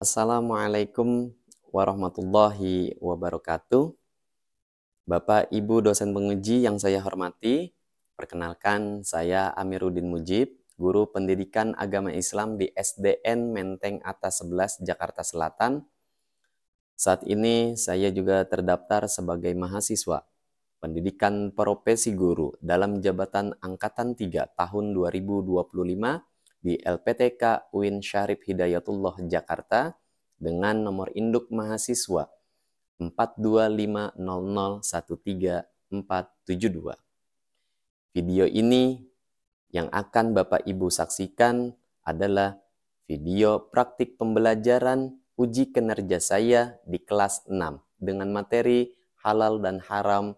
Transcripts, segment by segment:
Assalamualaikum warahmatullahi wabarakatuh. Bapak, Ibu dosen penguji yang saya hormati, perkenalkan saya Amiruddin Mujib, guru pendidikan agama Islam di SDN Menteng Atas 11, Jakarta Selatan. Saat ini saya juga terdaftar sebagai mahasiswa pendidikan profesi guru dalam jabatan Angkatan 3 tahun 2025 di LPTK UIN Syarif Hidayatullah Jakarta dengan nomor induk mahasiswa 425001342. Video ini yang akan Bapak Ibu saksikan adalah video praktik pembelajaran uji kinerja saya di kelas 6 dengan materi halal dan haram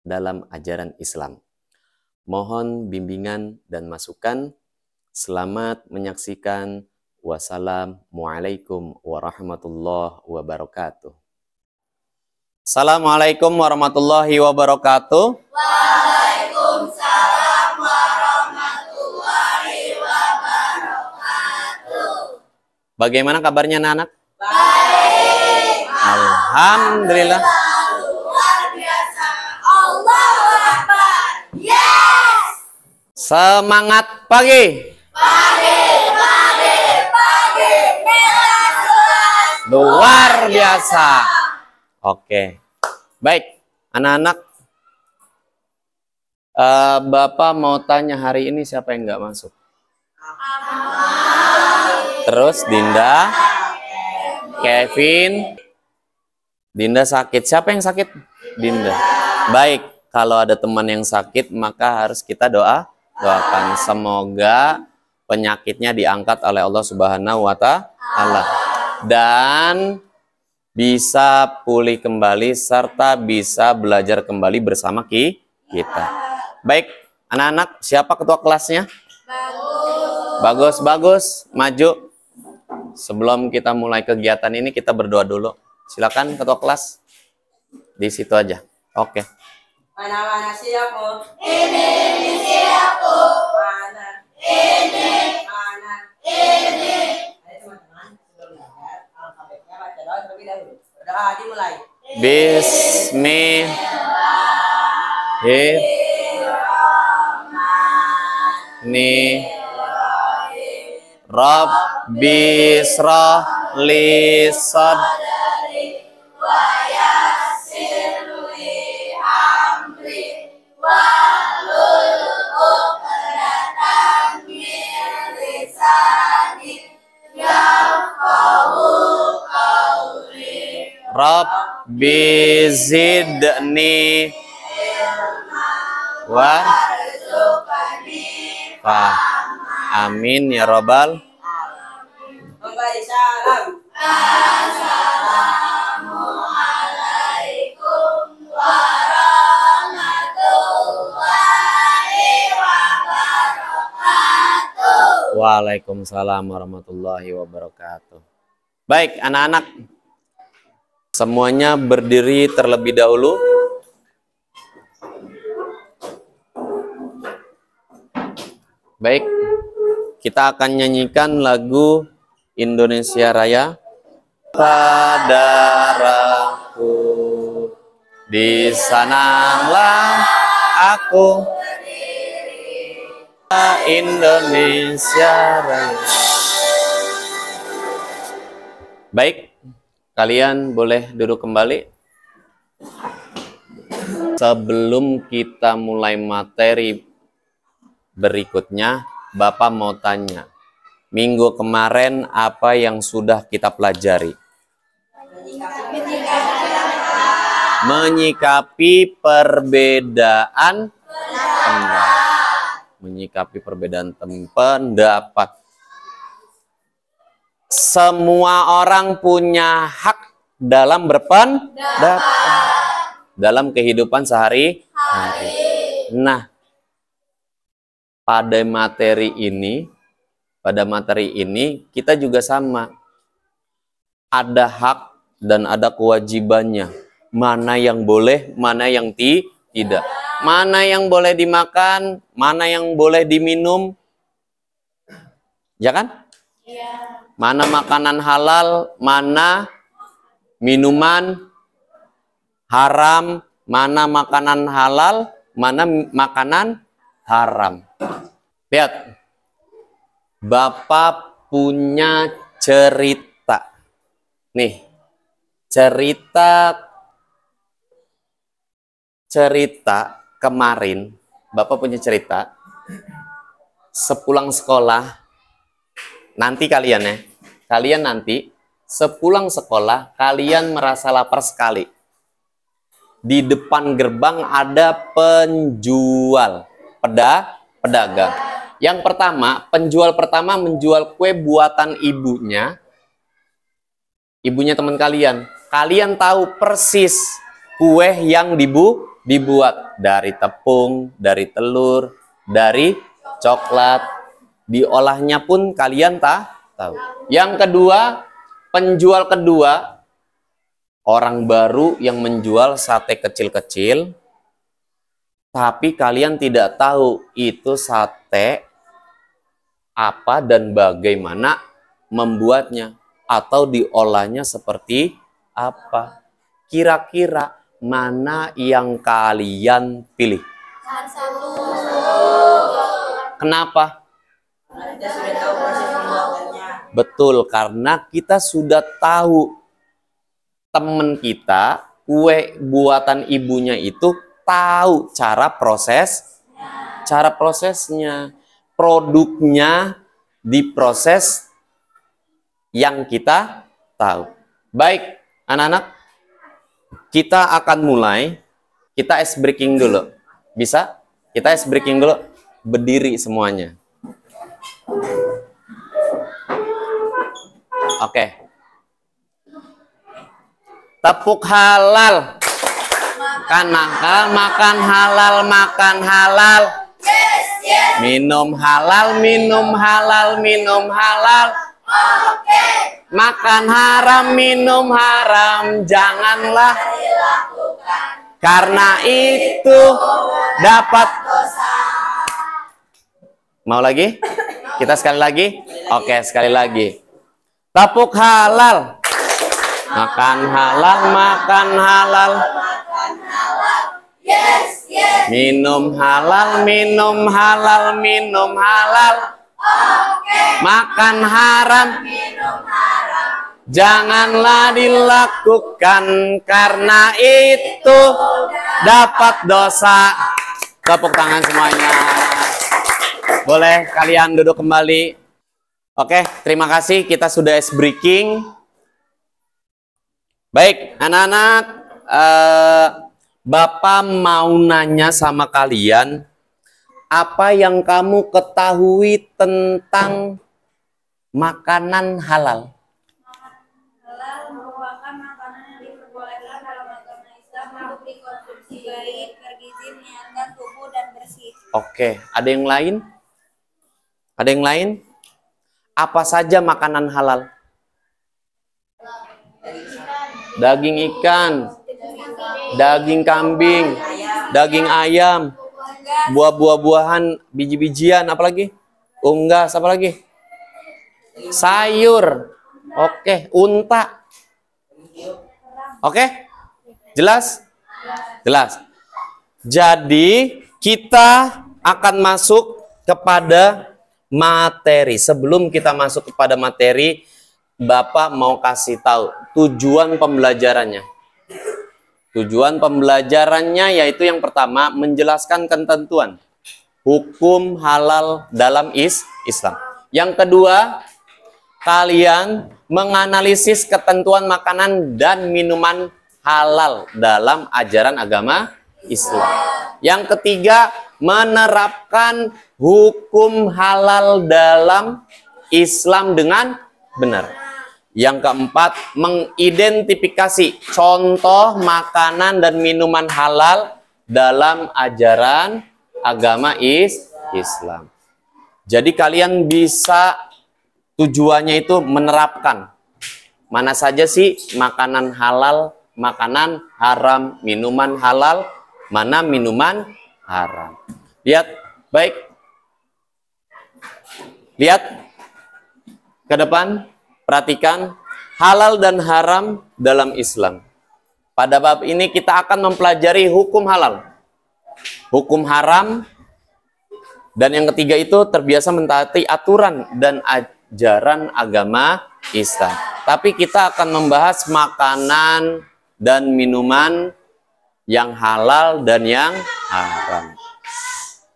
dalam ajaran Islam. Mohon bimbingan dan masukan. Selamat menyaksikan. Wassalamualaikum warahmatullahi wabarakatuh. Assalamualaikum warahmatullahi wabarakatuh. Waalaikumsalam warahmatullahi wabarakatuh. Bagaimana kabarnya anak-anak? Baik. Alhamdulillah. Luar biasa. Allahu Akbar. Yes. Semangat pagi. Pagi. Merah jelas. Luar biasa. Oke. Baik, anak-anak. Bapak mau tanya hari ini siapa yang nggak masuk? Terus Dinda, Kevin, Dinda sakit. Siapa yang sakit? Dinda. Baik, kalau ada teman yang sakit maka harus kita doakan semoga penyakitnya diangkat oleh Allah Subhanahu wa Ta'ala dan bisa pulih kembali serta bisa belajar kembali bersama kita. Baik, anak-anak, siapa ketua kelasnya? Bagus. Maju. Sebelum kita mulai kegiatan ini kita berdoa dulu. Silakan ketua kelas. Di situ aja. Oke. Mana siapku? Ini siapku. Mana? Ini. Ayo teman-teman, sebelum belajar alfabetnya baca doa terlebih dahulu. Berdoa dimulai. Rabbi shrah li sadri Wa yassir li amri wahlul 'uqdatam min lisani yafqahu qawli. Rabbi zidni Warzuqni Amin ya robbal. Memberi salam. Assalamualaikum warahmatullahi wabarakatuh. Waalaikumsalam warahmatullahi wabarakatuh. Baik, anak-anak, semuanya berdiri terlebih dahulu. Baik, kita akan nyanyikan lagu Indonesia Raya. Padaku di sanalah aku Indonesia Raya. Baik, kalian boleh duduk kembali. Sebelum kita mulai materi berikutnya, Bapak mau tanya, minggu kemarin apa yang sudah kita pelajari? Menyikapi perbedaan pendapat. Semua orang punya hak dalam berpendapat dalam kehidupan sehari-hari. Nah, pada materi ini kita juga sama. Ada hak dan ada kewajibannya. Mana yang boleh, mana yang tidak. Mana yang boleh dimakan, mana yang boleh diminum. Ya kan? Iya. Mana makanan halal, mana minuman haram, mana makanan halal, mana makanan haram. Lihat, Bapak punya cerita. Nih, cerita kemarin, Bapak punya cerita. Sepulang sekolah, nanti kalian ya, kalian nanti sepulang sekolah, kalian merasa lapar sekali. Di depan gerbang ada penjual, pedagang. Yang pertama, penjual pertama menjual kue buatan ibunya teman kalian. Kalian tahu persis kue yang dibuat dari tepung, dari telur, dari coklat. Diolahnya pun kalian tahu. Yang kedua, penjual kedua, orang baru yang menjual sate kecil-kecil, tapi kalian tidak tahu itu sate apa dan bagaimana membuatnya atau diolahnya seperti apa. Kira-kira mana yang kalian pilih? Kenapa? Kita sudah tahu proses pembuatannya. Betul, karena kita sudah tahu teman kita, kue buatan ibunya itu tahu cara prosesnya, produknya diproses yang kita tahu. Baik, anak-anak, kita akan mulai. Kita ice breaking dulu. Bisa? Kita ice breaking dulu. Berdiri semuanya. Oke. Tepuk halal. Makan halal. Yes, yes. Minum halal. Oke. Makan haram, minum haram, janganlah Dilakukan karena itu dapat dosa. Mau lagi? Kita sekali lagi? Oke, sekali lagi. Tepuk halal. Makan halal. Makan halal. Yes, yes. Minum halal. Oke. Makan haram. Minum haram. Janganlah dilakukan karena itu dapat dosa. Tepuk tangan semuanya. Boleh kalian duduk kembali. Oke, terima kasih. Kita sudah ice breaking. Baik, anak-anak. Bapak mau nanya sama kalian. Apa yang kamu ketahui tentang makanan halal? Halal merupakan makanan yang diperbolehkan dalam agama Islam untuk dikonsumsi baik, bergizi, menyehatkan tubuh dan bersih. Oke, ada yang lain? Ada yang lain? Apa saja makanan halal? Daging ikan, daging kambing, daging ayam, buah-buahan, biji-bijian, apa lagi? Unggas, apa lagi? Sayur. Oke, unta. Oke? Jelas? Jelas. Jadi, kita akan masuk kepada materi. Sebelum kita masuk kepada materi, Bapak mau kasih tahu tujuan pembelajarannya. Tujuan pembelajarannya yaitu yang pertama, menjelaskan ketentuan hukum halal dalam Islam. Yang kedua, kalian menganalisis ketentuan makanan dan minuman halal dalam ajaran agama Islam. Yang ketiga, menerapkan hukum halal dalam Islam dengan benar. Yang keempat, mengidentifikasi contoh makanan dan minuman halal dalam ajaran agama Islam. Jadi kalian bisa, tujuannya itu menerapkan mana saja sih makanan halal, makanan haram, minuman halal, mana minuman haram. Lihat, baik. Lihat ke depan. Perhatikan halal dan haram dalam Islam. Pada bab ini kita akan mempelajari hukum halal, hukum haram, dan yang ketiga itu terbiasa mentaati aturan dan ajaran agama Islam. Tapi kita akan membahas makanan dan minuman yang halal dan yang haram.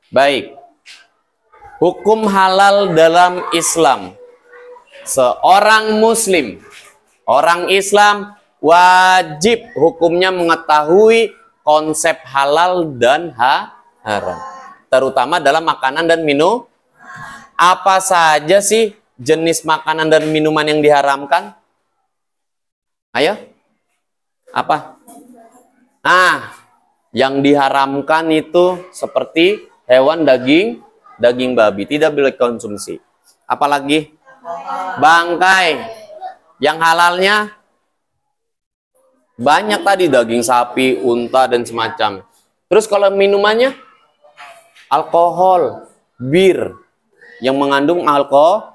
Baik. Hukum halal dalam Islam. Seorang muslim, orang Islam wajib hukumnya mengetahui konsep halal dan haram. Terutama dalam makanan dan minum. Apa saja sih jenis makanan dan minuman yang diharamkan? Ayo. Apa? Nah, yang diharamkan itu seperti hewan daging babi, tidak boleh konsumsi. Apalagi? Bangkai. Yang halalnya banyak tadi, daging sapi, unta, dan semacam. Terus kalau minumannya? Alkohol, bir, yang mengandung alkohol.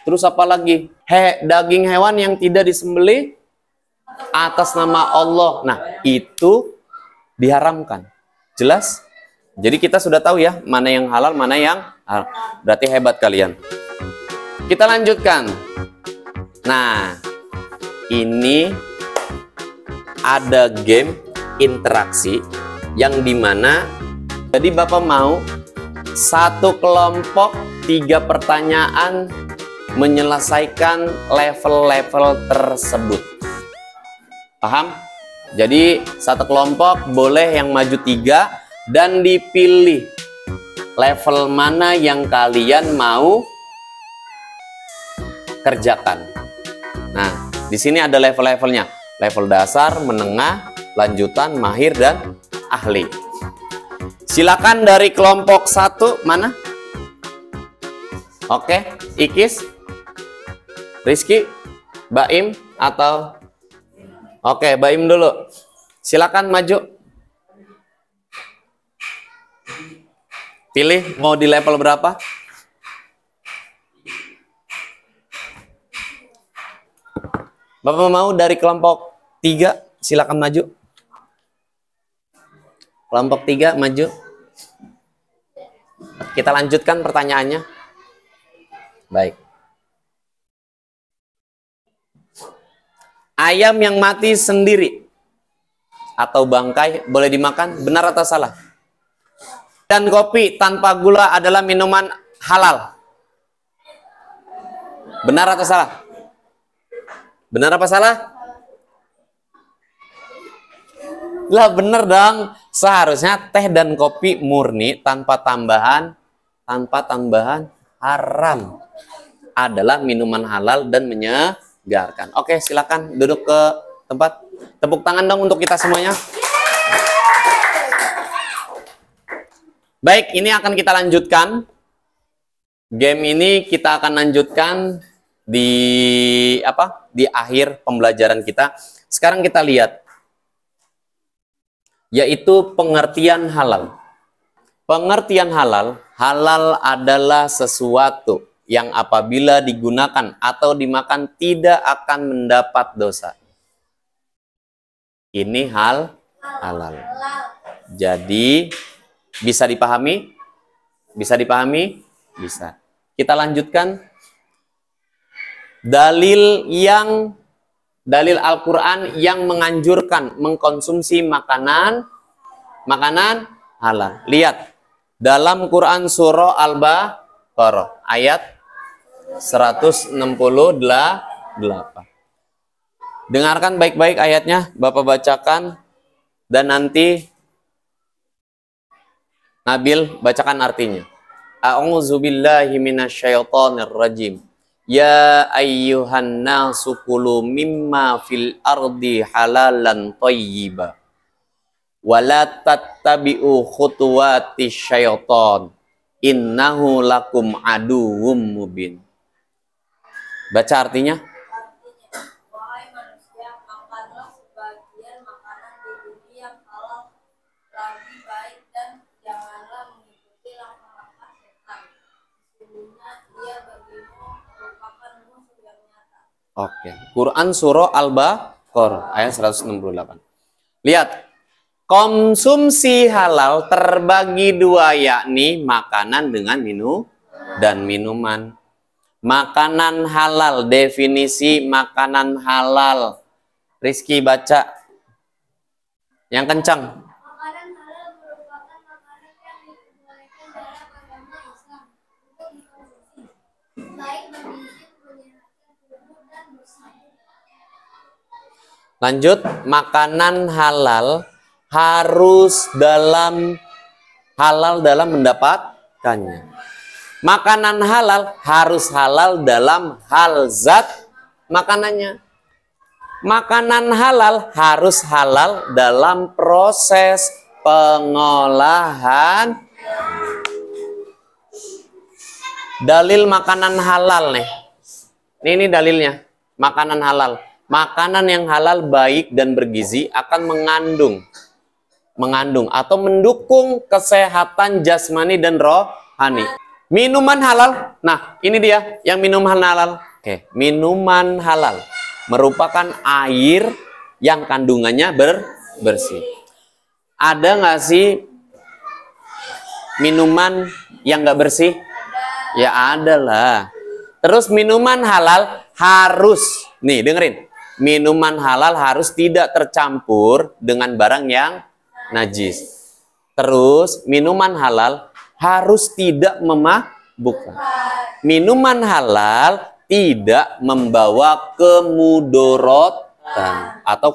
Terus apa lagi? Daging hewan yang tidak disembelih atas nama Allah. Nah, itu diharamkan. Jelas? Jadi kita sudah tahu ya, mana yang halal, mana yang haram. Berarti hebat kalian. Kita lanjutkan. Nah, ini ada game interaksi yang dimana jadi Bapak mau satu kelompok 3 pertanyaan menyelesaikan level-level tersebut. Paham? Jadi satu kelompok boleh yang maju 3 dan dipilih level mana yang kalian mau kerjakan. Nah, di sini ada level-levelnya. Level dasar, menengah, lanjutan, mahir, dan ahli. Silakan dari kelompok 1 mana? Oke, Ikis, Rizky, Baim atau Oke, Baim dulu. Silakan maju. Pilih mau di level berapa? Bapak mau dari kelompok 3, silakan maju. Kelompok 3 maju. Kita lanjutkan pertanyaannya. Baik. Ayam yang mati sendiri atau bangkai boleh dimakan, benar atau salah? Dan kopi tanpa gula adalah minuman halal. Benar atau salah? Benar apa salah? Lah bener dong. Seharusnya teh dan kopi murni tanpa tambahan haram adalah minuman halal dan menyegarkan. Oke, silakan duduk ke tempat. Tepuk tangan dong untuk kita semuanya. Baik, ini akan kita lanjutkan. Game ini kita akan lanjutkan di akhir pembelajaran kita. Sekarang kita lihat, yaitu pengertian halal. Pengertian halal, halal adalah sesuatu yang apabila digunakan atau dimakan tidak akan mendapat dosa. Ini halal. Jadi bisa dipahami? Bisa dipahami? Bisa. Kita lanjutkan. Dalil Al-Quran yang menganjurkan mengkonsumsi makanan halal. Lihat dalam Quran surah Al-Baqarah ayat 168. Dengarkan baik-baik ayatnya, Bapak bacakan dan nanti Nabil bacakan artinya. A'udzubillahi minasyaitonirrajim. Ya ayyuhan nasu kulu mimma fil ardi halalan thayyiba wala tattabi'u khutuwati syaiton innahu lakum aduwwum mubin. Baca artinya. Wahai manusia, makanlah sebagian makanan di bumi yang halal lagi baik dan janganlah mengikuti langkah-langkah setan. Sesungguhnya ia bagimu merupakan musuh Oke. Quran surah Al-Baqarah ayat 168. Lihat. Konsumsi halal terbagi dua, yakni makanan dengan minum dan minuman. Makanan halal, definisi makanan halal. Rizky baca. Yang kencang. Makanan halal merupakan makanan yang diperbolehkan dalam agama Islam untuk dikonsumsi, baik bergizi, menyehatkan tubuh, dan bersih. Lanjut, makanan halal harus halal dalam mendapatkannya. Makanan halal harus halal dalam hal zat makanannya. Makanan halal harus halal dalam proses pengolahan. Dalil makanan halal nih. Ini dalilnya. Makanan halal. Makanan yang halal baik dan bergizi akan mengandung atau mendukung kesehatan jasmani dan rohani. Minuman halal. Nah, ini dia yang minuman halal. Oke, minuman halal merupakan air yang kandungannya bersih. Ada nggak sih minuman yang nggak bersih? Ya ada lah. Terus minuman halal harus, nih dengerin, minuman halal harus tidak tercampur dengan barang yang najis. Terus minuman halal harus tidak memabukkan. Minuman halal tidak membawa kemudorotan atau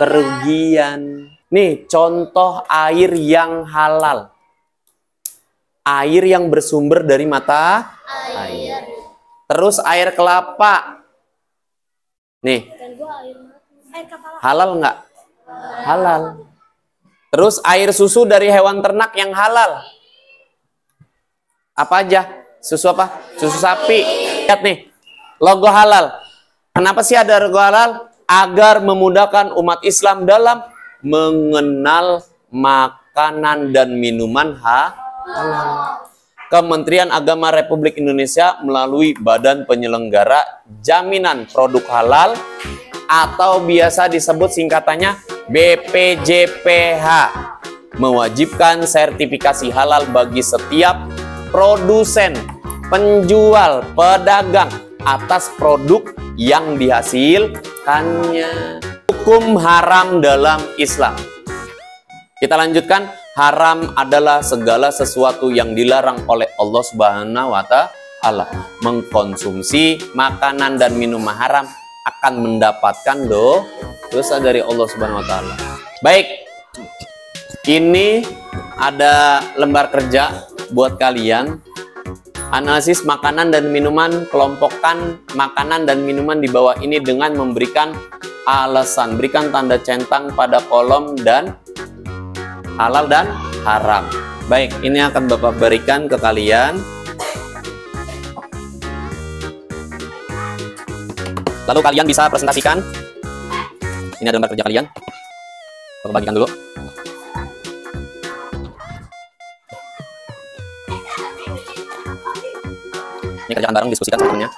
kerugian. Nih contoh air yang halal. Air yang bersumber dari mata air. Terus air kelapa. Nih. Halal nggak? Halal. Terus air susu dari hewan ternak yang halal. Apa aja? Susu apa? Susu sapi. Lihat nih. Logo halal. Kenapa sih ada logo halal? Agar memudahkan umat Islam dalam mengenal makanan dan minuman halal. Kementerian Agama Republik Indonesia melalui Badan Penyelenggara Jaminan Produk Halal atau biasa disebut singkatannya BPJPH mewajibkan sertifikasi halal bagi setiap produsen, penjual, pedagang atas produk yang dihasilkannya. Hukum haram dalam Islam. Kita lanjutkan. Haram adalah segala sesuatu yang dilarang oleh Allah Subhanahu wa Ta'ala. Mengkonsumsi makanan dan minuman haram akan mendapatkan dosa dari Allah Subhanahu wa Ta'ala. Baik, ini ada lembar kerja buat kalian. Analisis makanan dan minuman, kelompokkan makanan dan minuman di bawah ini dengan memberikan alasan. Berikan tanda centang pada kolom dan halal dan haram. Baik, ini akan Bapak berikan ke kalian. Lalu kalian bisa presentasikan. Ini ada lembar kerja kalian. Bapak bagikan dulu. Ini kerjaan bareng, diskusikan sebetulnya.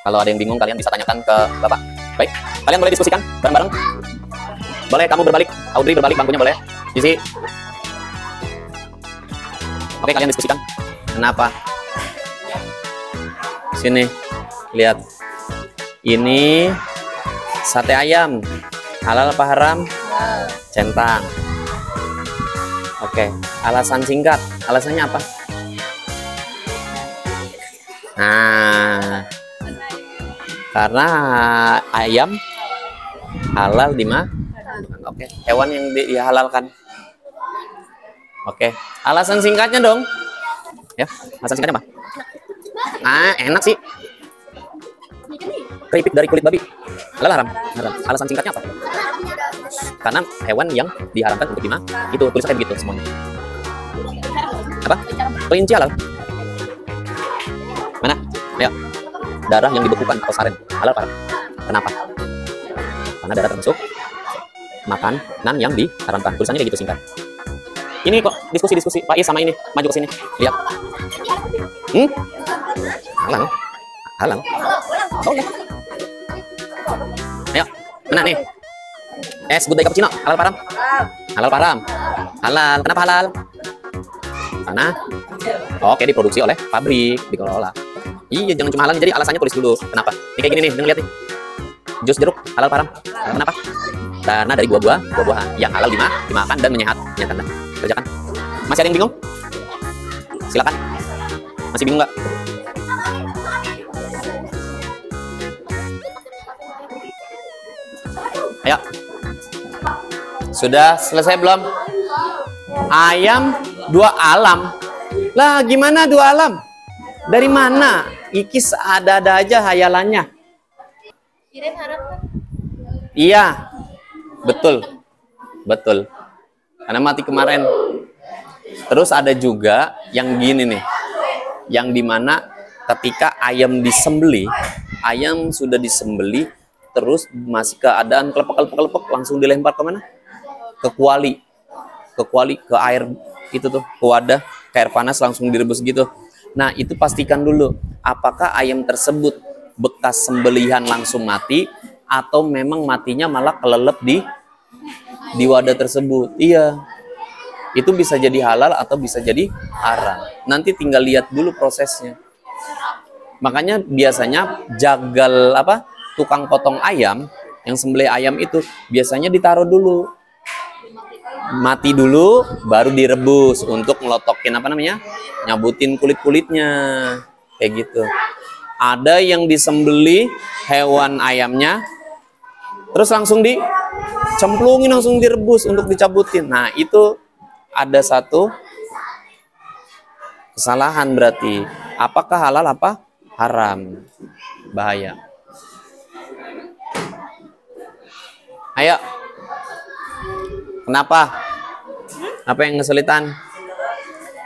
Kalau ada yang bingung, kalian bisa tanyakan ke Bapak. Baik, kalian boleh diskusikan bareng-bareng. Boleh kamu berbalik, Audrey berbalik bangkunya boleh. Sisi. Oke, kalian diskusikan. Kenapa? Sini, lihat. Ini sate ayam. Halal apa haram? Centang. Oke, alasan singkat. Alasannya apa? Nah, karena ayam halal Oke, hewan yang dihalalkan. Oke, alasan singkatnya dong. Ya, alasan singkatnya apa? Enak sih. Keripik dari kulit babi. Halal haram? Haram. Alasan singkatnya apa? Karena hewan yang diharamkan untuk dimakan. Itu tulisannya begitu semuanya. Apa? Kelinci halal. Mana? Ayo. Darah yang dibekukan atau saren. Halal haram? Kenapa? Karena darah termasuk makanan yang diharamkan. Tulisannya kayak gitu singkat. Ini kok diskusi-diskusi. Pak Is sama ini maju ke sini. Lihat. Hmm? Halal. Halal. Boleh. Ayo, mana nih? Es good day cappuccino, halal param? Halal param. Halal. Kenapa halal? Karena oke, diproduksi oleh pabrik, dikelola. Iya, jangan cuma halal, jadi alasannya tulis dulu. Kenapa? Ini kayak gini nih, lihat nih. Jus jeruk halal param. Kenapa? Karena dari buah-buahan yang halal dimakan dan menyehatkan. Kerjakan. Masih ada yang bingung? Silakan. Masih bingung nggak? Ayo. Sudah selesai belum? Ayam dua alam. Lah, gimana dua alam? Dari mana? Ikis ada-ada aja hayalannya. Kirim harap kan? Iya, betul, betul. Karena mati kemarin. Terus ada juga yang gini nih, yang dimana ketika ayam disembeli, ayam sudah disembeli, terus masih keadaan kelepek, langsung dilempar ke mana? Ke kuali, ke air itu tuh, ke wadah, ke air panas langsung direbus gitu. Nah, itu pastikan dulu, apakah ayam tersebut bekas sembelihan langsung mati, atau memang matinya malah kelelep di wadah tersebut. Iya, itu bisa jadi halal atau bisa jadi haram. Nanti tinggal lihat dulu prosesnya. Makanya biasanya jagal tukang potong ayam yang sembelih ayam itu biasanya ditaruh dulu, mati dulu, baru direbus untuk melotokin nyabutin kulit-kulitnya kayak gitu. Ada yang disembelih hewan ayamnya, terus langsung dicemplungin, langsung direbus untuk dicabutin. Nah, itu ada satu kesalahan berarti. Apakah halal apa haram? Bahaya. Ayo. Kenapa? Apa yang kesulitan?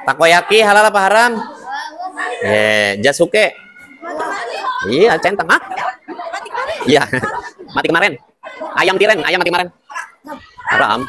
Takoyaki halal apa haram? Jasuke. Iya, centang. Iya, mati kemarin. Ayam tiren, ayam mati kemarin. Haram.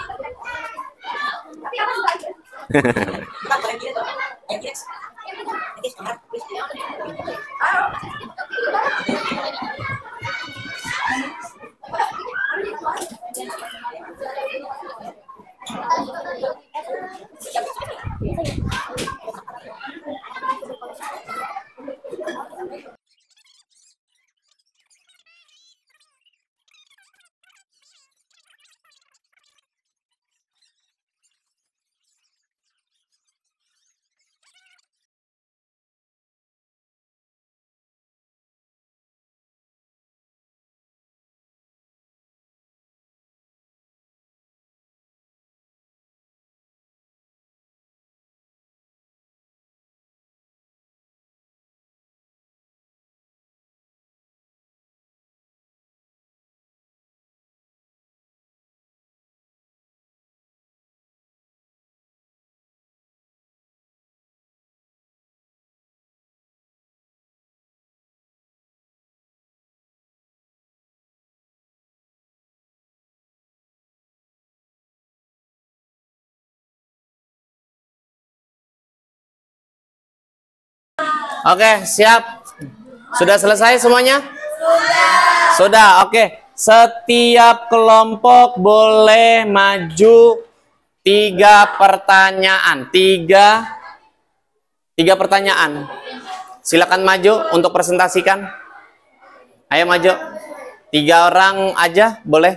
Oke, siap. Sudah selesai semuanya? Sudah, oke. Setiap kelompok boleh maju 3 pertanyaan. Tiga pertanyaan. Silakan maju untuk presentasikan. Ayo maju. 3 orang aja boleh.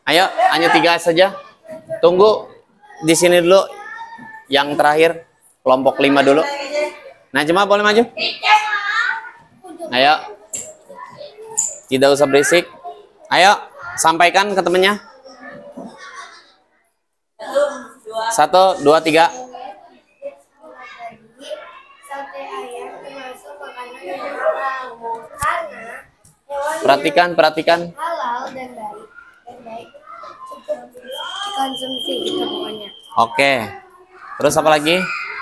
Ayo, hanya 3 saja. Tunggu di sini dulu. Yang terakhir, kelompok 5 dulu. Najma boleh maju? Ayo. Tidak usah berisik. Ayo, sampaikan ke temennya. 1, 2, 3. Sate ayam termasuk makanan yang halal karena hewan Perhatikan. halal dan baik cukup dikonsumsi itu pokoknya. Oke. Terus apa lagi?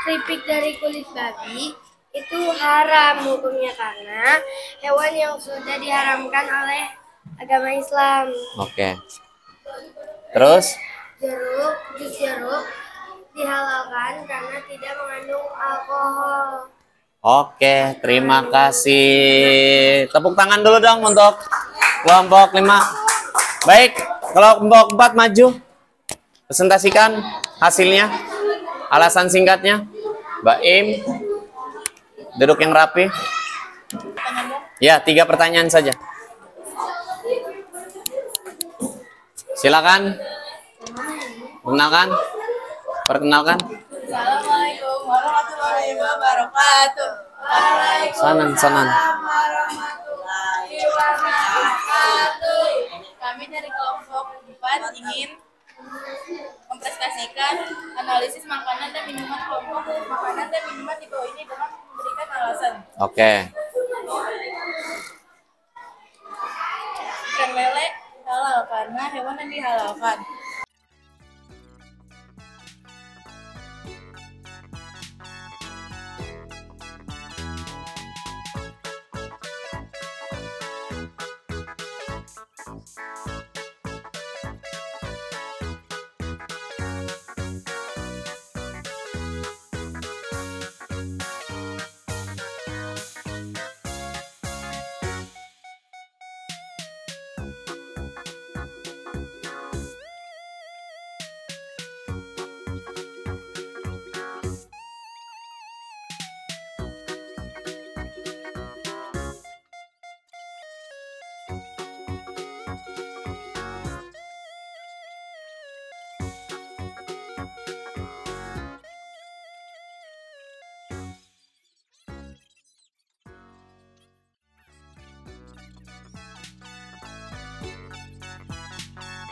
Keripik dari kulit babi itu haram hukumnya karena hewan yang sudah diharamkan oleh agama Islam. Oke. Terus? Jus jeruk dihalalkan karena tidak mengandung alkohol. Oke, terima kasih. Tepuk tangan dulu dong untuk kelompok 5. Baik, kelompok 4 maju. Presentasikan hasilnya. Alasan singkatnya. Mbak Im, duduk yang rapi. Ya, 3 pertanyaan saja. Silakan. Perkenalkan. Assalamualaikum warahmatullahi wabarakatuh. Sanan. Warahmatullahi wabarakatuh. Kami dari kelompok 4 ingin mempresentasikan analisis makanan dan minuman kelompok makanan dan minuman di bawah ini dengan memberikan alasan. Oke. Ikan lele halal karena hewan yang dihalalkan.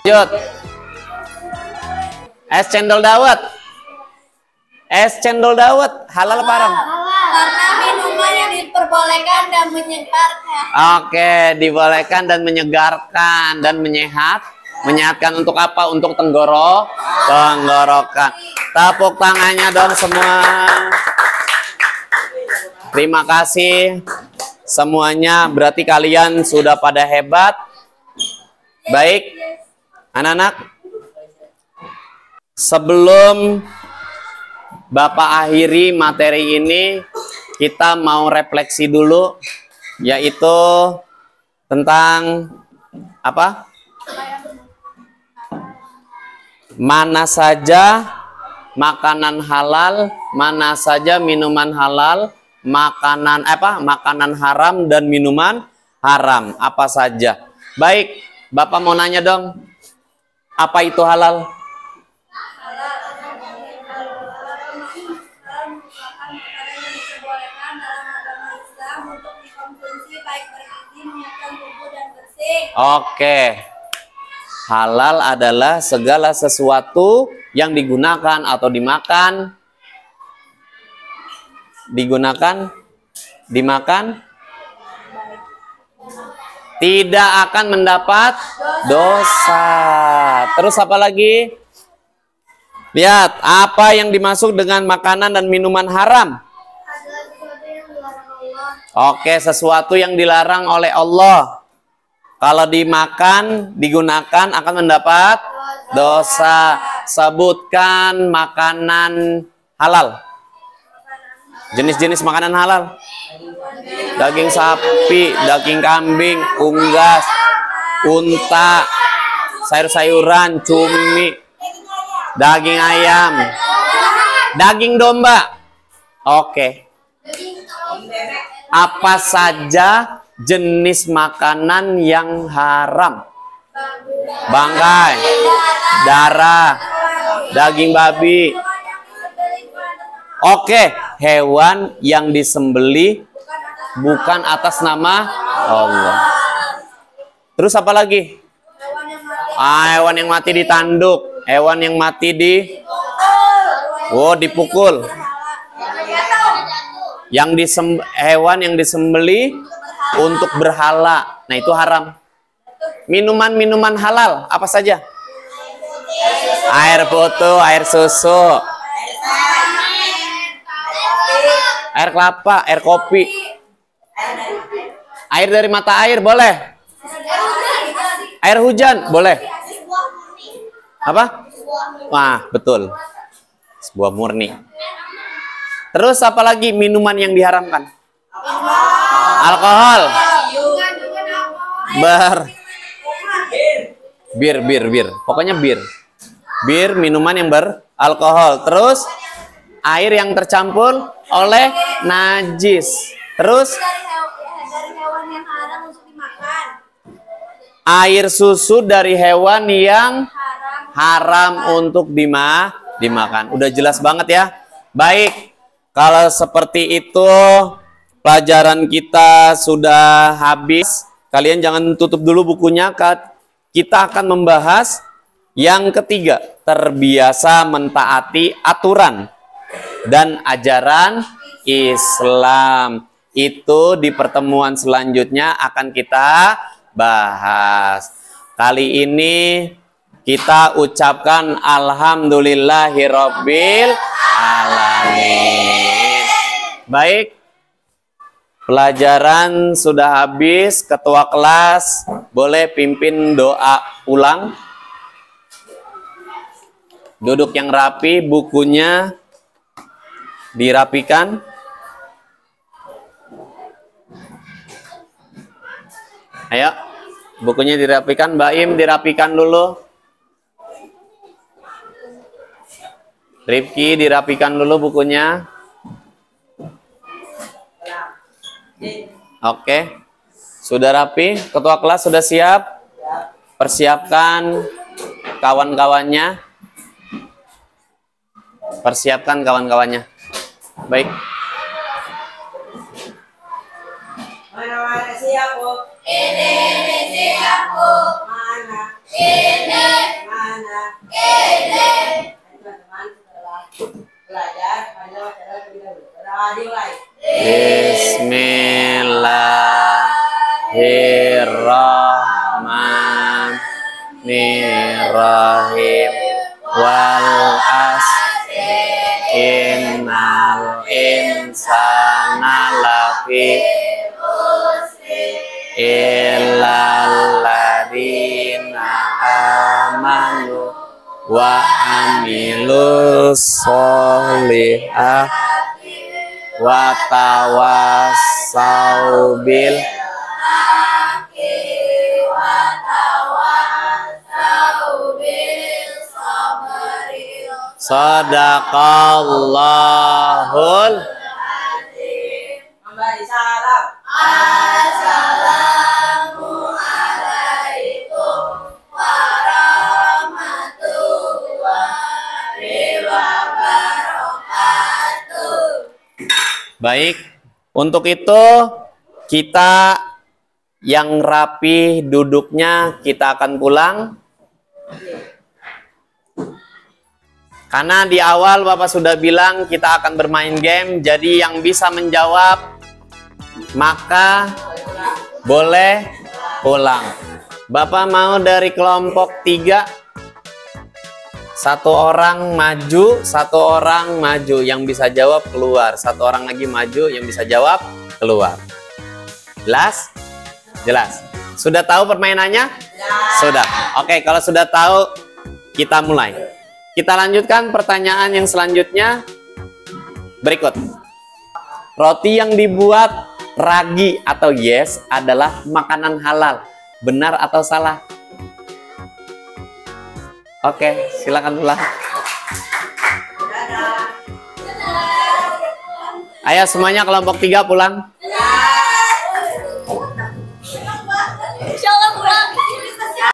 Lanjut. Es cendol dawet. Es cendol dawet halal apa haram? Karena minuman yang diperbolehkan dan menyegarkan. Oke, dibolehkan dan menyegarkan dan menyehatkan untuk apa? Untuk tenggorokan. Tepuk tangannya dong semua. Terima kasih semuanya. Berarti kalian sudah pada hebat. Baik, anak-anak. Sebelum Bapak akhiri materi ini, kita mau refleksi dulu, yaitu tentang apa? Mana saja makanan halal, mana saja minuman halal, makanan haram dan minuman haram, apa saja. Baik, Bapak mau nanya dong, apa itu halal? Oke, halal adalah segala sesuatu yang digunakan atau dimakan, tidak akan mendapat dosa. Terus apa lagi? Lihat, apa yang dimaksud dengan makanan dan minuman haram? Oke, sesuatu yang dilarang oleh Allah. Kalau dimakan, digunakan akan mendapat dosa. Sebutkan makanan halal. Jenis-jenis makanan halal. Daging sapi, daging kambing, unggas, unta, sayur-sayuran, cumi, daging ayam, daging domba. Oke. Apa saja jenis makanan yang haram? Bangkai, darah, daging babi. Oke, hewan yang disembelih bukan atas nama Allah. Terus apa lagi? Hewan yang mati ditanduk, hewan yang mati dipukul. Hewan yang disembelih untuk berhala. Nah, itu haram. Minuman-minuman halal apa saja? Air putih, air susu, air kelapa, air kopi. Air dari mata air boleh. Air hujan boleh. Apa? Wah, betul. Sebuah murni. Terus apa lagi minuman yang diharamkan? Alkohol. Bir. Pokoknya bir. Bir, minuman yang beralkohol. Terus air yang tercampur oleh najis. Terus dari hewan yang haram untuk dimakan. air susu dari hewan yang haram untuk dimakan. Udah jelas banget ya. Baik, kalau seperti itu pelajaran kita sudah habis. Kalian jangan tutup dulu bukunya. Kita akan membahas yang ketiga, terbiasa mentaati aturan dan ajaran Islam. Itu di pertemuan selanjutnya akan kita bahas. Kali ini kita ucapkan alhamdulillahirabbil alamin. Baik, pelajaran sudah habis. Ketua kelas boleh pimpin doa ulang. Duduk yang rapi, bukunya dirapikan. Ayo, bukunya dirapikan. Mbak Im, dirapikan dulu. Rifki, dirapikan dulu bukunya. Oke, sudah rapi. Ketua kelas sudah siap. Persiapkan kawan-kawannya. Persiapkan kawan-kawannya. Baik. Mana siap, Bu? Ini siap, Bu. Mana? Ini. Mana? Ini. Teman-teman setelah belajar, pada cara terlebih dahulu. Berdoa dimulai. Bismillahirrahmanirrahim. Wal asri innal insana lafi illal ladzina amanu wa amilus sholihati wa tawassau bil sadaqallahul Memberi salam. Assalamualaikum warahmatullahi wabarakatuh. Baik, untuk itu kita yang rapi duduknya kita akan pulang. Karena di awal Bapak sudah bilang kita akan bermain game, jadi yang bisa menjawab maka boleh pulang. Bapak mau dari kelompok 3, 1 orang maju, 1 orang maju. Yang bisa jawab keluar, 1 orang lagi maju, yang bisa jawab keluar. Jelas? Jelas. Sudah tahu permainannya? Sudah. Oke, kalau sudah tahu kita mulai. Kita lanjutkan pertanyaan yang selanjutnya. Berikut. Roti yang dibuat ragi atau yes adalah makanan halal. Benar atau salah? Oke, silakan pulang. Ayo semuanya kelompok 3 pulang.